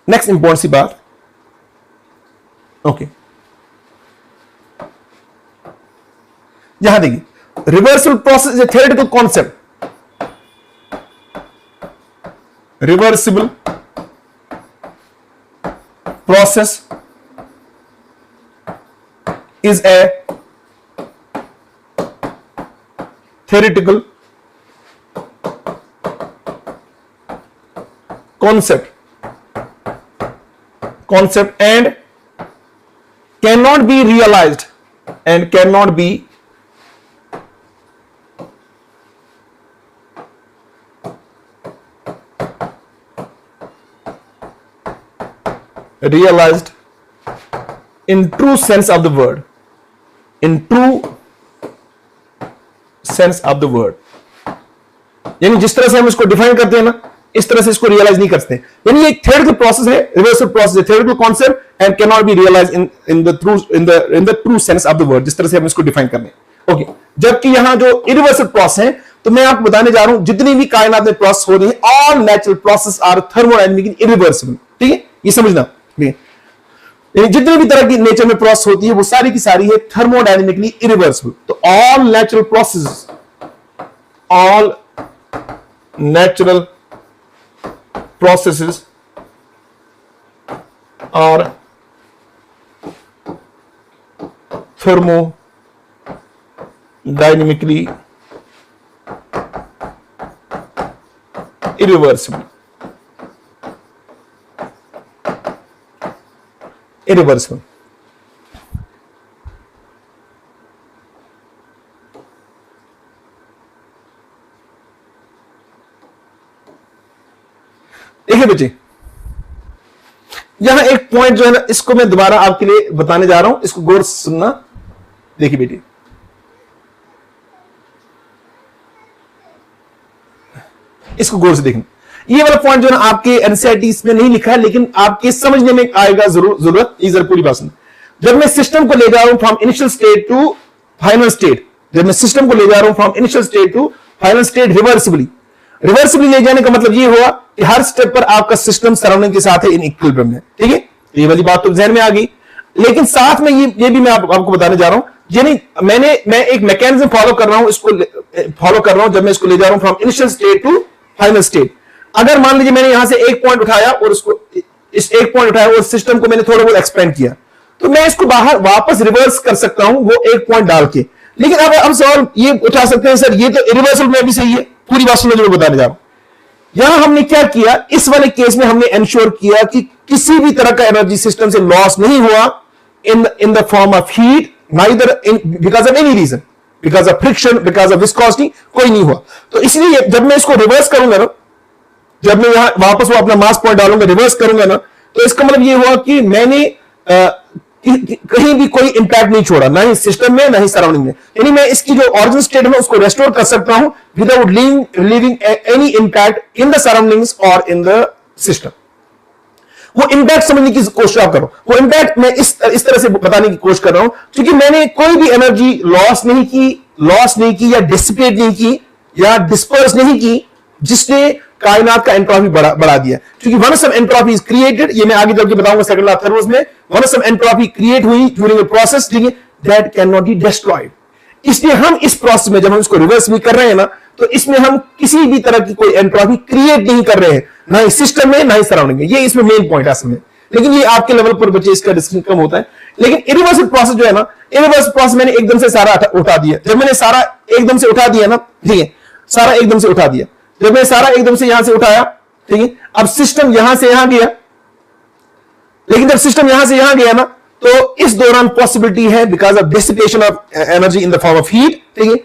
नेक्स्ट इंपॉर्टेंट सी बात, ओके, यहां देखिए, reversal process is a theoretical concept. Reversible process is a theoretical concept and cannot be realized and cannot be realized in true sense of the word, in true sense of the word। यानी जिस तरह से हम इसको define करते हैं ना, इस तरह से इसको रियलाइज नहीं करते। यानी एक थ्योरेटिकल प्रोसेस है, रिवर्सल प्रोसेस है, theoretical concept and can not be realise in the true sense of the word, जिस तरह से हम इसको डिफाइन करने। ओके, जबकि यहां जो इरिवर्सल प्रोसेस है, तो मैं आपको बताने जा रहा हूं जितनी भी कायनात में प्रोसेस हो रही है, all natural process are thermodynamically irreversible. ठीक है, ये समझना, जितनी भी तरह की नेचर में प्रोसेस होती है वो सारी की सारी है थर्मोडायनेमिकली इरिवर्सिबल। तो all natural process, all natural processes are thermodynamically irreversible। देखिए बच्चे, यहां एक पॉइंट जो है ना, इसको मैं दोबारा आपके लिए बताने जा रहा हूं, इसको गौर से सुनना। देखिए बेटी, इसको गौर से देखना। ये वाला पॉइंट जो है ना आपके एनसीईआरटी में नहीं लिखा है, लेकिन आपके समझने में आएगा जरूरत। इधर पूरी बात सुन। जब मैं सिस्टम को ले जा रहा हूं from initial state to final state, जब मैं सिस्टम को ले जा रहा हूं from initial state to final state reversibly ले जाने का मतलब ये हुआ कि हर स्टेप पर आपका सिस्टम सराउंडिंग के साथ है इन इक्विलिब्रियम में। ठीक है, ये वाली बात तो ध्यान में आ गई, लेकिन साथ में ये भी मैं आपको बताने जा रहा हूं, यानी मैं एक मैकेनिज्म फॉलो कर रहा हूं, इसको फॉलो कर रहा हूं जब मैं इसको ले जा रहा हूं from initial state to final state. अगर मान लीजिए मैंने यहां से एक पॉइंट उठाया और उसको इस एक पॉइंट उठाया और सिस्टम को मैंने थोड़ा बहुत एक्सपेंड किया, तो मैं इसको बाहर वापस रिवर्स कर सकता हूं वो एक पॉइंट डाल के। लेकिन अब हम सवाल ये उठा सकते हैं, सर ये तो रिवर्सल में भी सही है। पूरी बात सुनो जो मैं बताने जा रहा हूं। यहां हमने क्या किया, इस वाले केस में हमने एंश्योर किया कि किसी भी तरह का एनर्जी सिस्टम से लॉस नहीं हुआ in the form of heat, neither because of any reason, because of friction, because of viscosity, कोई नहीं हुआ। तो इसलिए जब मैं इसको रिवर्स करूंगा ना, जब मैं यहां वापस वो अपना मास पॉइंट डालूंगा, रिवर्स करूंगा ना, तो इसका मतलब ये हुआ कि मैंने कहीं भी कोई इंपैक्ट नहीं छोड़ा, ना ही सिस्टम में ना ही सराउंडिंग में। यानी मैं इसकी जो ओरिजिनल स्टेट है उसको रेस्टोर कर सकता हूं without leaving any impact in the surroundings और इन द सिस्टम। वो इंपैक्ट समझने की कोशिश आप करो। वो इंपैक्ट मैं इस तरह से बताने की कोशिश कर रहा हूं, क्योंकि मैंने कोई भी एनर्जी लॉस नहीं की या डिसिपेट नहीं की या डिस्पर्स नहीं की जिसने कायनात का एंट्रोपी बढ़ा दिया। क्योंकि once some entropy is created, ये मैं आगे चल के बताऊंगा सेकंड लॉ ऑफ थर्मोस में, वंस सम एंट्रोपी क्रिएट हुई ड्यूरिंग अ प्रोसेस, ठीक है, that can not be destroyed. इसलिए हम इस प्रोसेस में जब हम इसको रिवर्स भी कर रहे हैं ना, तो इसमें हम किसी भी तरह की कोई एंट्रोपी क्रिएट नहीं कर रहे हैं, ना ही सिस्टम में ना ही सराउंडिंग में। ये इसमें मेन पॉइंट है असल में। लेकिन ये आपके लेवल पर बच्चे इसका डिस्कशन कम होता है। लेकिन इरिवर्सल प्रोसेस जो है ना, इरिवर्सल प्रोसेस मैंने एकदम से सारा उठा दिया। जब मैंने सारा एकदम से उठा दिया ना, ठीक है, सारा एकदम से उठा दिया, जब मैं सारा एकदम से यहां से उठाया, ठीक है, अब सिस्टम यहां से यहां गया, लेकिन जब सिस्टम यहां से यहां गया ना, तो इस दौरान पॉसिबिलिटी है because of dissipation of energy in the form of heat, ठीक है,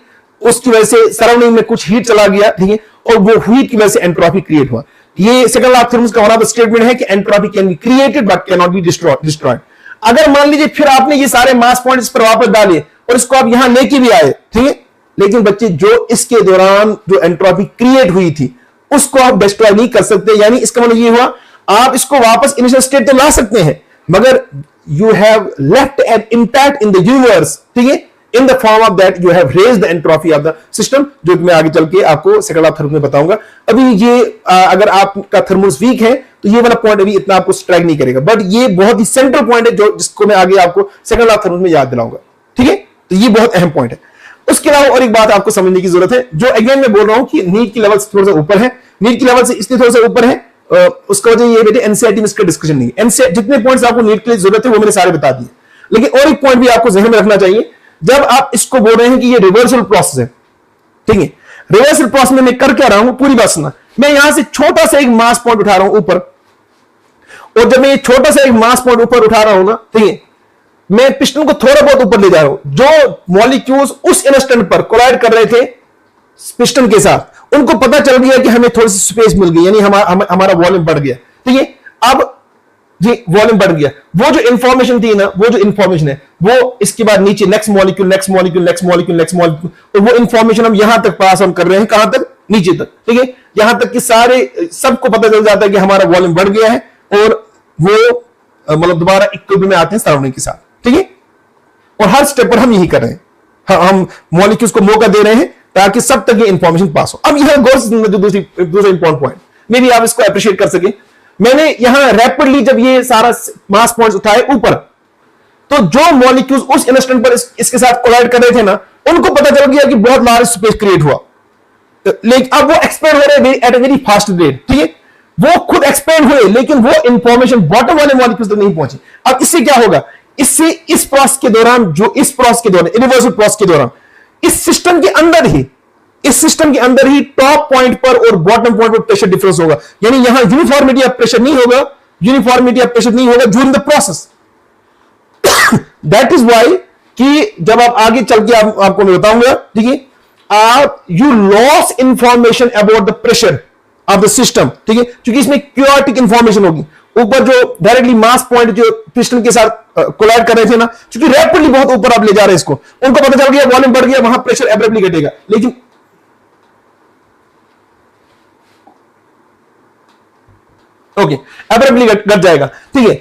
उसकी वजह से सराउंडिंग में कुछ हीट चला गया, ठीक है, और वो हीट की वजह से एंट्रोपी क्रिएट हुआ। ये सेकंड लॉ ऑफ थर्मोस का वन ऑफ द स्टेटमेंट है कि entropy can be created but can not be destroyed. अगर मान लीजिए फिर आपने ये सारे मास पॉइंट इस पर वापस डाले और इसको आप यहां लेके भी आए, ठीक है, लेकिन बच्चे जो इसके दौरान जो एंट्रोपी क्रिएट हुई थी उसको आप डिस्ट्रॉय नहीं कर सकते। यानी इसका मतलब ये हुआ, आप इसको वापस इनिशियल स्टेट तो ला सकते हैं, मगर you have left an impact in the universe, ठीक है, इन the form of that you have raised the entropy of the system, जो मैं आगे चल के आपको सेकंड लॉ ऑफ थर्मोस में बताऊंगा। अभी ये अगर आपका थर्मोस वीक है तो ये वाला पॉइंट अभी इतना आपको स्ट्राइक नहीं करेगा, बट ये बहुत ही सेंट्रल पॉइंट है जो जिसको मैं आगे आपको सेकंड लॉ ऑफ थर्मोस में याद दिलाऊंगा। ठीक है, तो ये बहुत अहम पॉइंट है। उसके अलावा और एक बात आपको समझने की जरूरत है, जो अगेन मैं बोल रहा हूं कि नीट की लेवल थोड़ा सा ऊपर है, नीट की लेवल से इसलिए थोड़ा सा ऊपर है, उसका वजह ये बेटे एनसीईआरटी में इसका डिस्कशन नहीं है। एनसीईआरटी जितने पॉइंट्स आपको नीट के लिए जरूरत है वो मैंने सारे बता दिए। लेकिन और एक पॉइंट भी आपको जहन में रखना चाहिए, जब आप इसको बोल रहे हैं कि ये रिवर्सल प्रोसेस है, ठीक है, रिवर्सल प्रोसेस में मैं कर क्या रहा हूं, पूरी बात सुनना। मैं यहां से छोटा सा एक मास पॉइंट उठा रहा हूं ऊपर, और जब मैं ये छोटा सा एक मास पॉइंट ऊपर उठा रहा हूं ना, ठीक है, मैं पिस्टन को थोड़ा बहुत ऊपर ले जा रहा हूं। जो मॉलिक्यूल्स उस इंस्टेंट पर कोलाइड कर रहे थे पिस्टन के साथ, उनको पता चल गया कि हमें थोड़ी सी स्पेस मिल गई, यानी हमारा वॉल्यूम बढ़ गया। ठीक है, अब ये वॉल्यूम बढ़ गया, वो जो इंफॉर्मेशन थी ना, वो जो इंफॉर्मेशन है वो इसके बाद नीचे next molecule, next molecule, next molecule, next molecule, और वो इंफॉर्मेशन हम यहां तक पास हम कर रहे हैं, कहां तक, नीचे तक। ठीक है, यहां तक कि सारे सबको पता चल जाता है कि हमारा वॉल्यूम बढ़ गया है, और वो मतलब दोबारा इक्विलिब्रियम में आते हैं सराउंडिंग के साथ। ठीक है, और हर स्टेप पर हम यही कर रहे हैं, हम मॉलिक्यूल्स को मौका दे रहे हैं ताकि सब तक ये इंफॉर्मेशन पास हो। अब यह गौर से जो दूसरा इंपॉर्टेंट पॉइंट, मे भी आप इसको अप्रिशिएट कर सके, मैंने यहां रैपिडली जब ये सारा मास पॉइंट्स उठाए ऊपर, तो जो मॉलिक्यूल्स उस इंस्टेंट पर इसके साथ कोलाइड कर रहे थे ना, उनको पता चल गया कि बहुत लार्ज स्पेस क्रिएट हुआ, लेकिन अब वो एक्सपेंड हो रहे हैं at a very fast rate. ठीक है, वो खुद एक्सपेंड हुए, लेकिन वो इंफॉर्मेशन बॉटम वाले मॉलिक्यूल्स तक नहीं पहुंची। अब इससे क्या होगा, इससे इस प्रोसेस के दौरान, जो इस प्रोसेस के दौरान, यूनिवर्सल प्रोसेस के दौरान, इस सिस्टम के अंदर ही टॉप पॉइंट पर और बॉटम पॉइंट पर प्रेशर डिफरेंस होगा। यानी यहां यूनिफॉर्मिटी ऑफ प्रेशर नहीं होगा, during the process. That is why कि जब आप आगे चल के आपको मैं बताऊंगा, ठीक है, आप you loss information about the pressure of the system, ठीक है, क्योंकि इसमें क्यूआरटिक इंफॉर्मेशन होगी। ऊपर जो डायरेक्टली मास पॉइंट जो पिस्टन के साथ कोलाइड कर रहे थे ना, क्योंकि रैपिडली बहुत ऊपर आप ले जा रहे हैं इसको, उनको पता चल गया वॉल्यूम बढ़ गया, वहां प्रेशर एब्रप्टली घटेगा, लेकिन ओके एब्रप्टली घट जाएगा, ठीक है।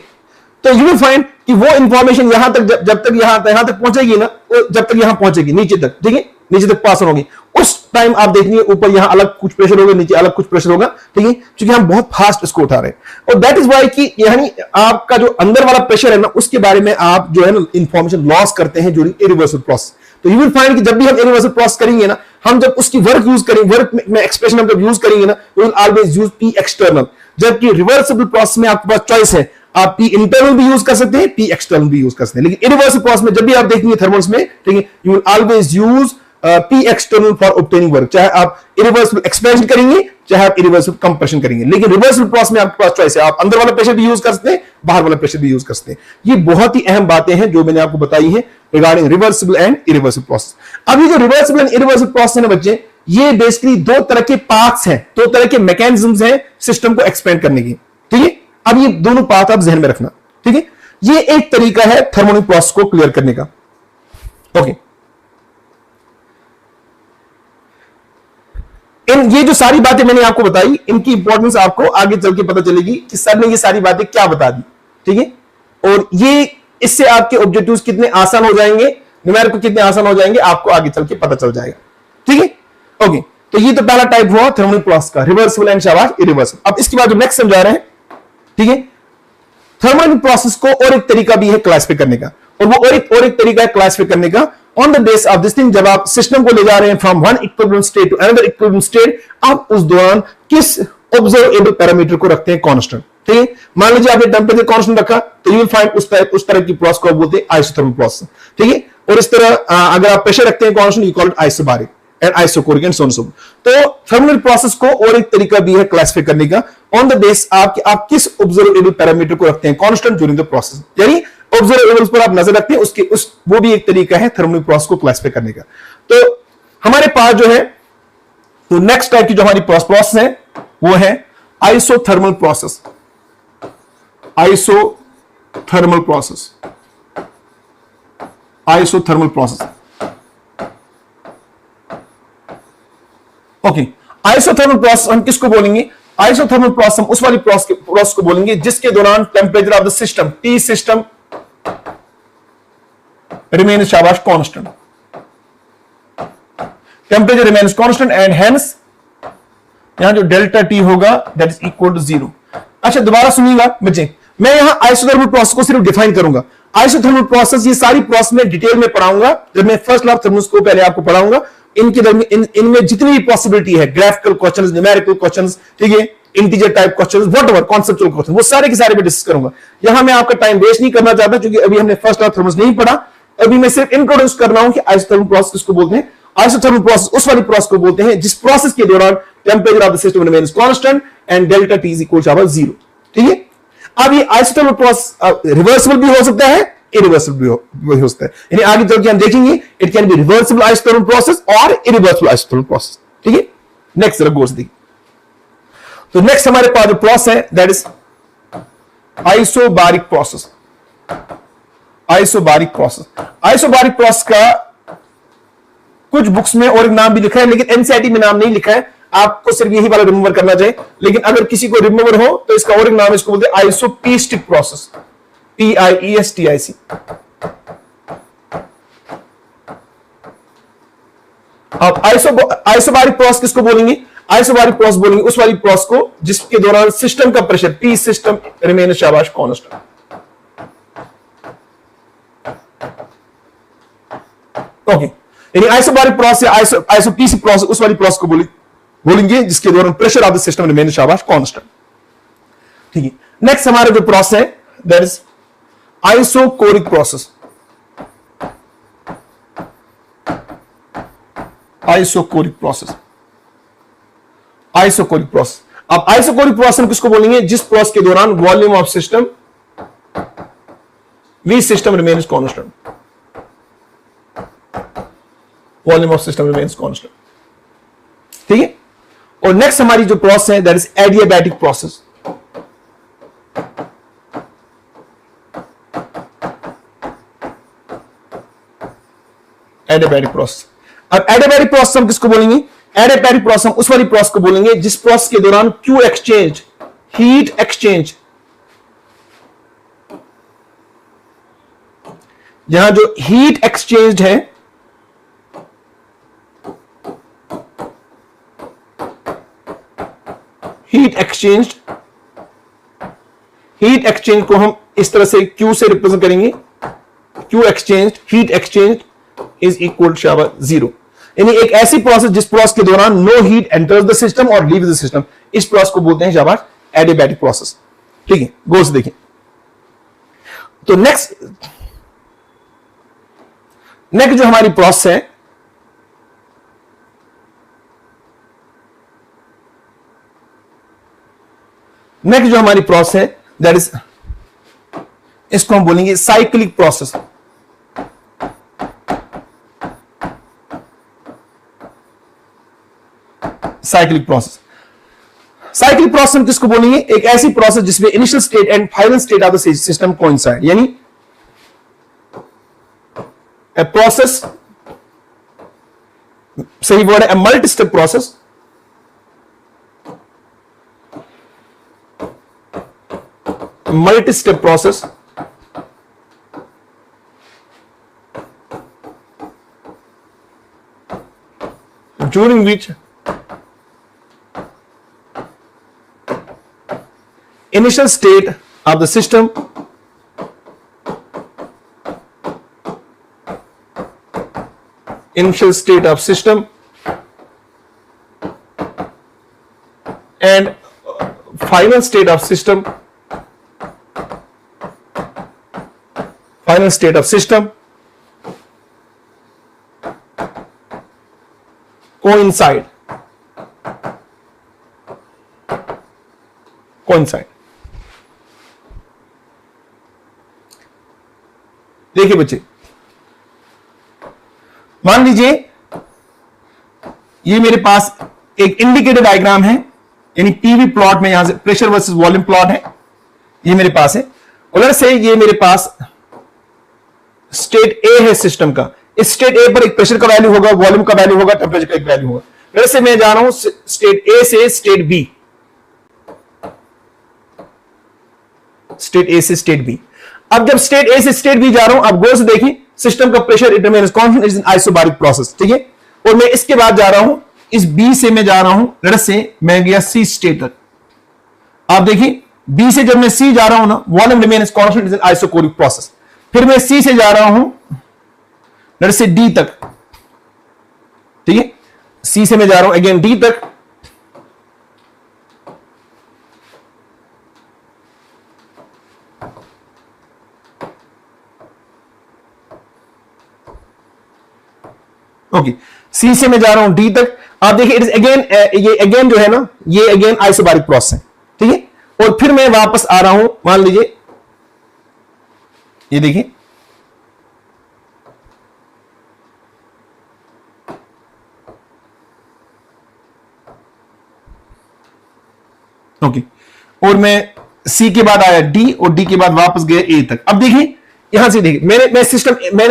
तो यू विल फाइंड कि वो इंफॉर्मेशन यहां तक जब तक यहां तक पहुंचेगी ना, जब तक यहां पहुंचेगी नीचे तक, ठीक है, नीचे तक पास होगी, उस टाइम आप देखेंगे ऊपर यहां अलग कुछ प्रेशर होगा, नीचे अलग कुछ प्रेशर होगा, ठीक है, क्योंकि हम बहुत फास्ट इसको उठा रहे हैं। और दैट इज वाई कि यानी आपका जो अंदर वाला प्रेशर है ना, उसके बारे में आप जो है ना इंफॉर्मेशन लॉस करते हैं ड्यूरिंग इरिवर्सल प्रोसेस। तो यू विल फाइंड कि जब भी हम इरिवर्सल प्रोसेस करेंगे ना, हम जब उसकी वर्क यूज करेंगे, वर्क में एक्सप्रेशन हम जब यूज करेंगे ना, we will always use P external. जबकि रिवर्सिबल प्रोसेस में आपके पास चॉइस है, आप पी इंटरनल भी यूज कर सकते हैं, पी एक्सटर्नल भी यूज कर सकते हैं। लेकिन इरिवर्सिबल प्रोसेस में जब भी आप देखेंगे थर्मल्स में, ठीक है, you will always use P external for obtaining work, चाहे आप इरिवर्सिबल एक्सपेंशन करेंगे, चाहे आप इरिवर्सिबल कंप्रेशन करेंगे। लेकिन रिवर्सिबल प्रोसेस में आपके पास चॉइस है, आप अंदर वाला प्रेशर भी यूज कर सकते हैं, बाहर वाला प्रेशर भी यूज कर सकते हैं। ये बहुत ही अहम बातें हैं जो मैंने आपको बताई है regarding reversible and irreversible process. अब ये जो रिवर्सिबल एंड इरिवर्सिबल प्रोसेस है ना बच्चे, ये बेसिकली दो तरह के पाथ्स हैं, दो तरह के मैकेनिज्म्स हैं सिस्टम को एक्सपेंड करने की, ठीक है। अब ये दोनों पाथ आप जहन में रखना, ठीक है। ये एक तरीका है थर्मोडायनामिक प्रोसेस को क्लियर करने का, ओके। ये जो सारी बातें मैंने आपको बताई, इनकी इंपॉर्टेंस आपको आगे चल के पता चलेगी कि सर ने ये सारी बातें क्या बता दी, ठीक है। और ये इससे आपके ऑब्जेक्टिव्स कितने आसान हो जाएंगे, न्यूमेरिकल कितने आसान हो जाएंगे, आपको आगे चल के पता चल जाएगा, ठीक है, ओके। तो ये तो पहला टाइप हुआ थर्मोडायनामिक प्रोसेस का, रिवर्सिबल एंड शाबाश इरिवर्सिबल। अब इसके बाद जो नेक्स्ट समझा रहे हैं, ठीक है, थर्मोडायनामिक प्रोसेस को और एक तरीका भी है क्लासिफाई करने का, और वो और एक तरीका है क्लासिफाई करने का on the base of this thing. जब आप सिस्टम को ले जा रहे हैं from one equilibrium state to another equilibrium state, आप उस दौरान किस ऑब्जर्वेबल पैरामीटर को रखते हैं कांस्टेंट, ठीक है। मान लीजिए आपने टेंपरेचर कांस्टेंट रखा, तो यू विल फाइंड उस तरह की प्रोसेस को बोलते हैं आइसोथर्मल प्रोसेस, ठीक है। और इस तरह अगर आप प्रेशर रखते हैं constant, you call it isobaric and isochoric and so on so. तो थर्मल प्रोसेस को और एक तरीका भी है क्लासिफाई करने का ऑन द बेस आप किस ऑब्जर्वेबल पैरामीटर को रखते हैं कांस्टेंट ड्यूरिंग द प्रोसेस, यानी ऑब्जर्वेबल्स पर आप नजर रखते हैं, वो भी एक तरीका है थर्मल प्रोसेस को क्लासिफाई करने का। तो हमारे पास जो है, तो नेक्स्ट टाइप की जो हमारी प्रोसेस है वो है isothermal process, isothermal process, isothermal process, okay. Isothermal process हम किसको बोलेंगे? आइसोथर्मल प्रोसेस हम उस वाली प्रोसेस को बोलेंगे जिसके दौरान temperature of the system, T system remains शाबाश constant, temperature remains constant and hence यहां जो डेल्टा टी होगा दैट इज इक्वल टू 0। अच्छा दोबारा सुनिएगा बच्चे, मैं यहां आइसोथर्मल प्रोसेस को सिर्फ डिफाइन करूंगा। आइसोथर्मल प्रोसेस ये सारी प्रोसेस में डिटेल में पढ़ाऊंगा जब मैं फर्स्ट लॉ ऑफ थर्मोडायनामिक्स को पहले आपको पढ़ाऊंगा। इनमें जितनी भी पॉसिबिलिटी है, ग्राफिकल क्वेश्चंस, न्यूमेरिकल क्वेश्चंस, ठीक है, integer type questions, whatever conceptual question, वो सारे के सारे मैं डिस्कस करूंगा। यहां मैं आपका टाइम वेस्ट नहीं करना चाहता क्योंकि अभी हमने फर्स्ट लॉ ऑफ थर्मोडायनामिक्स नहीं पढ़ा। अभी मैं सिर्फ इंट्रोड्यूस कर रहा हूं कि आइसोथर्मल प्रोसेस किसको बोलते हैं। आइसोथर्मल प्रोसेस उस वाली प्रोसेस को बोलते हैं जिस प्रोसेस के दौरान temperature of the system remains constant and delta T is equal to 0, ठीक है। अब ये आइसोथर्मल प्रोसेस रिवर्सिबल भी हो सकता है, इरिवर्सिबल भी हो सकता है, यानी आगे चल के हम देखेंगे it can be reversible isothermal process और इरिवर्सिबल आइसोथर्मल प्रोसेस, ठीक है। नेक्स्ट जरा गौर से देखिए, तो नेक्स्ट हमारे पास जो प्रोसेस है that is isobaric process, isobaric process. Isobaric process का कुछ बुक्स में और एक नाम भी लिखा है, लेकिन एनसीईआरटी में नाम नहीं लिखा है, आपको सिर्फ यही वाला रिमेंबर करना चाहिए। लेकिन अगर किसी को रिमेंबर हो तो इसका और एक नाम, इसको बोलते हैं आइसोपीस्टिक प्रोसेस, PIESTIC। अब आइसोबारिक प्रोसेस किसको बोलेंगे? आइसोबारिक प्रोसेस बोलेंगे उस वाली प्रोसेस को जिसके दौरान सिस्टम का प्रेशर P सिस्टम रिमेन शाबाश कांस्टेंट, ओके। यानी आइसोबारिक प्रोसेस या आइसोपीस्टिक प्रोसेस उस वाली प्रोसेस को बोलेंगे जिसके दौरान pressure of the system remain शाबाश कांस्टेंट, ठीक है। नेक्स्ट हमारा जो प्रोसेस है that is isochoric process, isochoric process, isochoric process. अब आइसोकोरिक प्रोसेस हम किसको बोलेंगे? जिस प्रोसेस के दौरान volume of system V system remains constant, volume of system remains constant, ठीक है। और नेक्स्ट हमारी जो प्रोसेस है that is adiabatic process. Adiabatic process. अब एडियाबैटिक प्रोसेस हम किसको बोलेंगे? एडियाबैटिक प्रोसेस हम उस वाली प्रोसेस को बोलेंगे जिस प्रोसेस के दौरान क्यू एक्सचेंज, हीट एक्सचेंज, यहां जो हीट एक्सचेंज है हीट एक्सचेंज को हम इस तरह से Q से रिप्रेजेंट करेंगे। Q exchange, heat exchange is equal to 0। यानी एक ऐसी प्रोसेस जिस प्रोसेस के दौरान no heat enters the system और लीव्स द सिस्टम, इस प्रोसेस को बोलते हैं शाबाश एडियाबैटिक प्रोसेस। ठीक है, गौर से देखिए। तो नेक्स्ट जो हमारी प्रोसेस है दैट इज, इसको हम बोलेंगे साइक्लिक प्रोसेस। साइक्लिक प्रोसेस हम किसको बोलेंगे? एक ऐसी प्रोसेस जिसमें initial state and final state of the system coincide, यानी a process, सही वर्ड है, a multi-step process, during which initial state of the system and final state of system coincide। देखिए बच्चे, मान लीजिए ये मेरे पास एक इंडिकेटर डायग्राम है, यानी पीवी प्लॉट में यहां से प्रेशर वर्सेस वॉल्यूम प्लॉट है, ये मेरे पास है। उधर से ये मेरे पास स्टेट ए है सिस्टम का। इस स्टेट ए पर एक प्रेशर का वैल्यू होगा, वॉल्यूम का वैल्यू होगा, टेंपरेचर का एक वैल्यू होगा। उधर से मैं जा रहा हूं स्टेट ए से स्टेट बी, अब जब स्टेट ए से स्टेट बी जा रहा हूं, अब गौर से देखिए, सिस्टम का pressure it remains constant, is an isobaric process. ठीक है, और मैं इसके बाद जा रहा हूं, इस बी से मैं जा रहा हूं, लेट्स से मैं गया सी स्टेट तक। आप देखिए, बी से जब मैं सी जा रहा हूं ना, volume remains constant, is an isochoric process. फिर मैं सी से जा रहा हूं लेट्स से डी तक। ठीक है, सी से मैं जा रहा हूं अगेन डी तक, ओके, सी से मैं जा रहा हूं डी तक। आप देखिए, इट इज अगेन, ये अगेन जो है ना, ये अगेन आइसोबारिक प्रोसेस है। ठीक है, और फिर मैं वापस आ रहा हूं, मान लीजिए ये देखिए, ओके, और मैं सी के बाद आया डी, और डी के बाद वापस गया ए तक। अब देखिए, यहां से देखिए, मैंने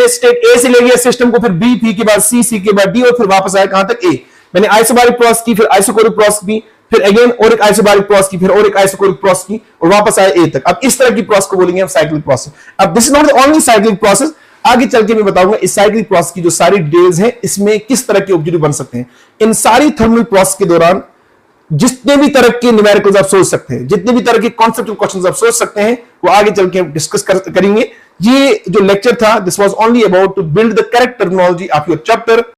स्टेट ए से ले गया सिस्टम को, फिर बी, बी के बाद सी, सी के बाद डी, और फिर वापस आया कहां तक? ए। मैंने आइसोबारिक प्रोसेस की, फिर आइसोकोरिक प्रोसेस की, फिर अगेन और एक आइसोबारिक प्रोसेस की, फिर और एक आइसोकोरिक प्रोसेस की, और वापस आया ए तक। अब इस तरह की प्रोसेस को बोलेंगे हम साइक्लिक प्रोसेस। अब this is not the only cyclic process, आगे चल के मैं बताऊंगा इस साइक्लिक प्रोसेस की जो सारी डिटेल्स हैं, इसमें किस तरह के ऑब्जेक्टिव बन सकते हैं। इन सारी थर्मल प्रोसेस के दौरान जितने भी तरह के न्यूमेरिकल्स आप सोच सकते हैं, जितने भी तरह के कॉन्सेप्चुअल क्वेश्चंस आप सोच सकते हैं, वो आगे चल के हम डिस्कस करेंगे। ये जो लेक्चर था, this was only about to build the correct terminology of your chapter.